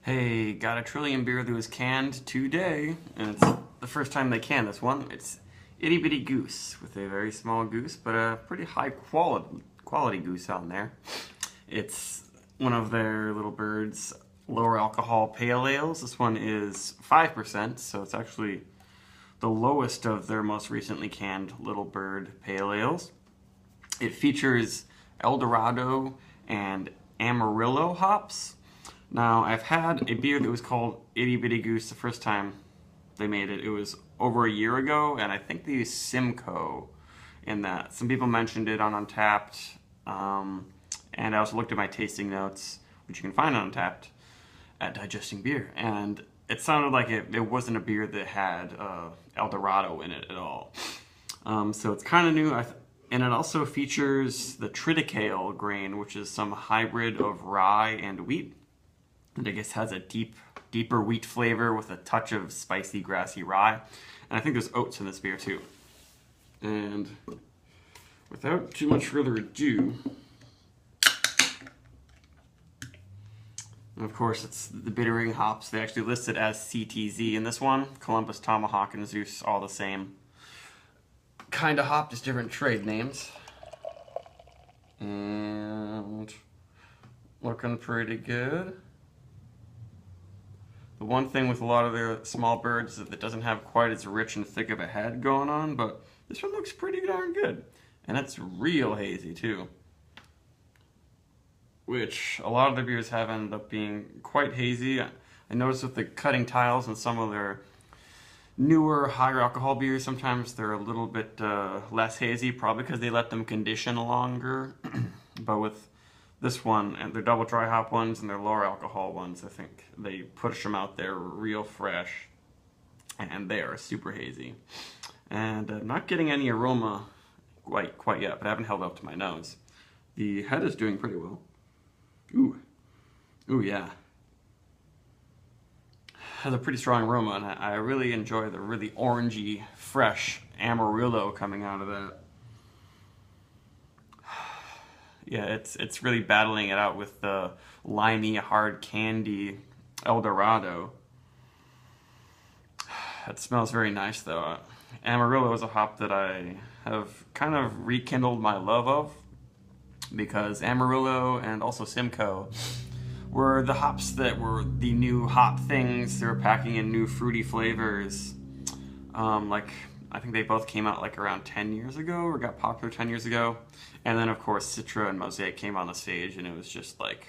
Hey, got a Trillium beer that was canned today, and it's the first time they canned this one. It's Itty Bitty Goose, with a very small goose, but a pretty high quality goose on there. It's one of their little birds, lower alcohol pale ales. This one is 5%, so it's actually the lowest of their most recently canned little bird pale ales. It features Eldorado and Amarillo hops. Now, I've had a beer that was called Itty Bitty Goose the first time they made it. It was over a year ago, and I think they used Simcoe in that. Some people mentioned it on Untapped, and I also looked at my tasting notes, which you can find on Untapped, at Digesting Beer, and it sounded like it wasn't a beer that had Eldorado in it at all. So it's kind of new, and it also features the Triticale grain, which is some hybrid of rye and wheat. And I guess has a deeper wheat flavor with a touch of spicy, grassy rye. And I think there's oats in this beer too. And without too much further ado, of course, it's the bittering hops. They actually listed as CTZ in this one. Columbus, Tomahawk, and Zeus, all the same kind of hop, just different trade names. And looking pretty good. The one thing with a lot of their small birds is that it doesn't have quite as rich and thick of a head going on, but this one looks pretty darn good. And it's real hazy too. Which a lot of their beers have ended up being quite hazy. I noticed with the cutting tiles and some of their newer, higher alcohol beers, sometimes they're a little bit less hazy, probably because they let them condition longer. But with this one, and their double dry hop ones and their lower alcohol ones, I think they push them out there real fresh, and they are super hazy. And I'm not getting any aroma quite yet, but I haven't held up to my nose. The head is doing pretty well. Ooh, yeah. Has a pretty strong aroma, and I really enjoy the really orangey, fresh Amarillo coming out of that. Yeah, it's really battling it out with the limey, hard candy Eldorado. It smells very nice though. Amarillo is a hop that I have kind of rekindled my love of, because Amarillo and also Simcoe were the hops that were the new hot things. They were packing in new fruity flavors. I think they both came out like around 10 years ago, or got popular 10 years ago. And then of course Citra and Mosaic came on the stage, and it was just like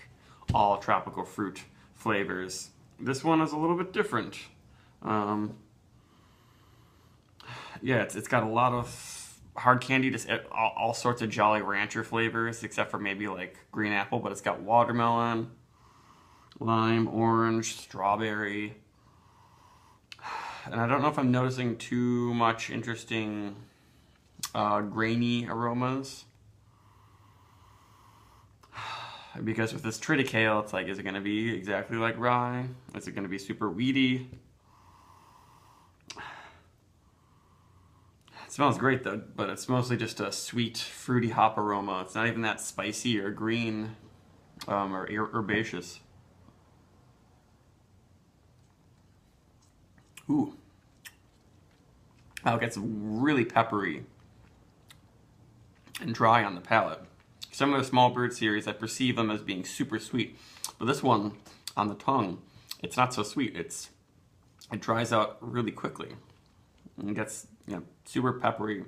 all tropical fruit flavors. This one is a little bit different. Yeah, it's got a lot of hard candy, just all sorts of Jolly Rancher flavors, except for maybe like green apple, but it's got watermelon, lime, orange, strawberry. And I don't know if I'm noticing too much interesting grainy aromas. Because with this Triticale, it's like, is it going to be exactly like rye? Is it going to be super weedy? It smells great though, but it's mostly just a sweet, fruity hop aroma. It's not even that spicy or green or herbaceous. Ooh. Oh, it gets really peppery and dry on the palate. Some of the small bird series, I perceive them as being super sweet, but this one, on the tongue, it's not so sweet. It dries out really quickly. And it gets, super peppery,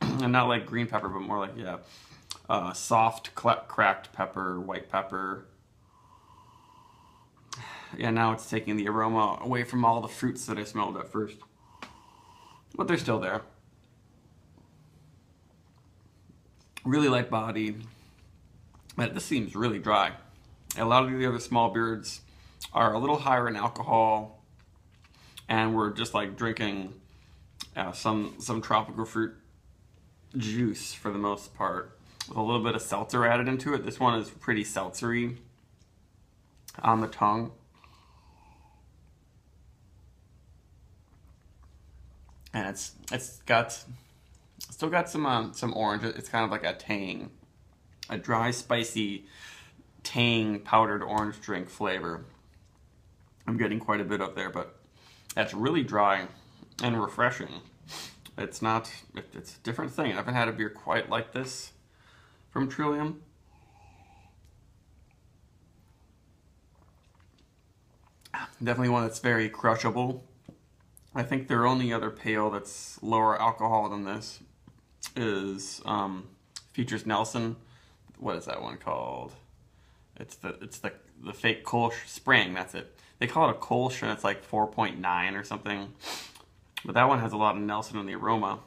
and not like green pepper, but more like, soft, cracked pepper, white pepper. Yeah, now it's taking the aroma away from all the fruits that I smelled at first. But they're still there. Really light body, but this seems really dry. A lot of the other small beards are a little higher in alcohol, and we're just like drinking some tropical fruit juice for the most part, with a little bit of seltzer added into it. This one is pretty seltzery on the tongue. And it's still got some orange. It's kind of like a tang, a dry, spicy, tang powdered orange drink flavor. I'm getting quite a bit up there, but that's really dry and refreshing. It's not, it's a different thing. I haven't had a beer quite like this from Trillium. Definitely one that's very crushable. I think their only other pale that's lower alcohol than this is features Nelson. What is that one called? It's the fake Kolsch Spring. That's it. They call it a Kolsch, and it's like 4.9 or something. But that one has a lot of Nelson in the aroma.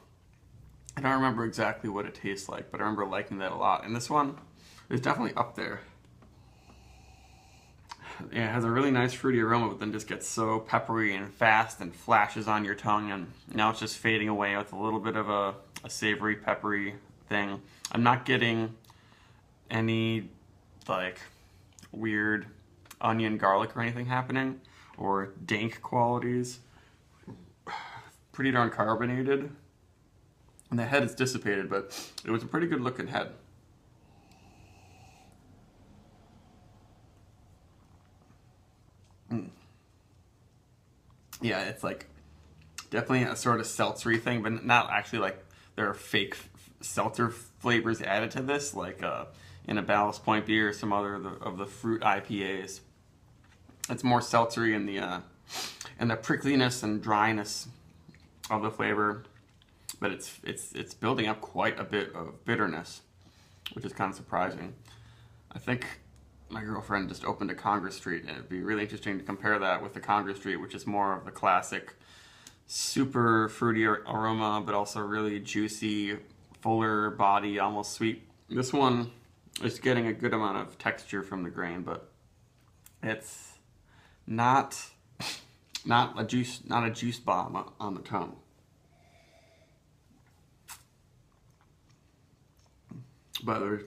I don't remember exactly what it tastes like, but I remember liking that a lot. And this one is definitely up there. Yeah, it has a really nice fruity aroma, but then just gets so peppery and fast and flashes on your tongue, and now it's just fading away with a little bit of a savory, peppery thing. I'm not getting any like weird onion, garlic, or anything happening, or dank qualities. Pretty darn carbonated. And the head is dissipated, but it was a pretty good looking head. Yeah, it's like definitely a sort of seltzery thing, but not actually like there are fake seltzer flavors added to this, like in a Ballast Point beer or some other of the fruit IPAs. It's more seltzery in the prickliness and dryness of the flavor, but it's building up quite a bit of bitterness, which is kind of surprising. I think my girlfriend just opened a Congress Street, and it'd be really interesting to compare that with the Congress Street, which is more of the classic super fruity aroma, but also really juicy, fuller body, almost sweet. This one is getting a good amount of texture from the grain, but it's not a juice bomb on the tongue. But there's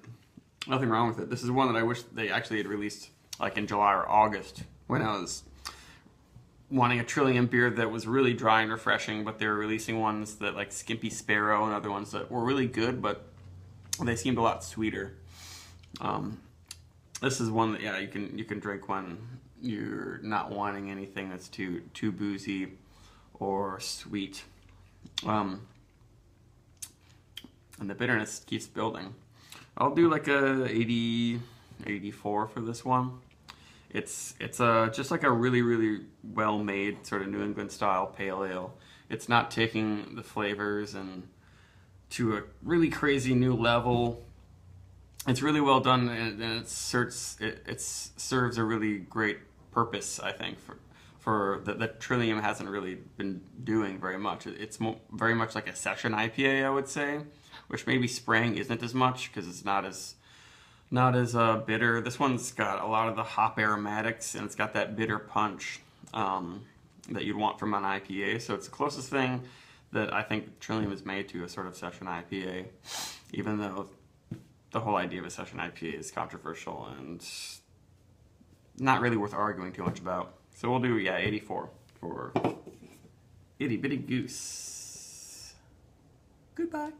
nothing wrong with it. This is one that I wish they actually had released like in July or August, when I was wanting a Trillium beer that was really dry and refreshing, but they were releasing ones that like Skimpy Sparrow and other ones that were really good, but they seemed a lot sweeter. This is one that, yeah, you can drink when you're not wanting anything that's too boozy or sweet. And the bitterness keeps building. I'll do like a 80, 84 for this one. It's just like a really well made sort of New England style pale ale. It's not taking the flavors and to a really crazy new level. It's really well done, and it serves a really great purpose, I think, for that Trillium hasn't really been doing very much. It's very much like a session IPA, I would say, which maybe Spring isn't as much because it's not as bitter. This one's got a lot of the hop aromatics, and it's got that bitter punch that you'd want from an IPA. So it's the closest thing that I think Trillium is made to a sort of session IPA, even though the whole idea of a session IPA is controversial and not really worth arguing too much about. So we'll do, 84 for Itty Bitty Goose. Goodbye.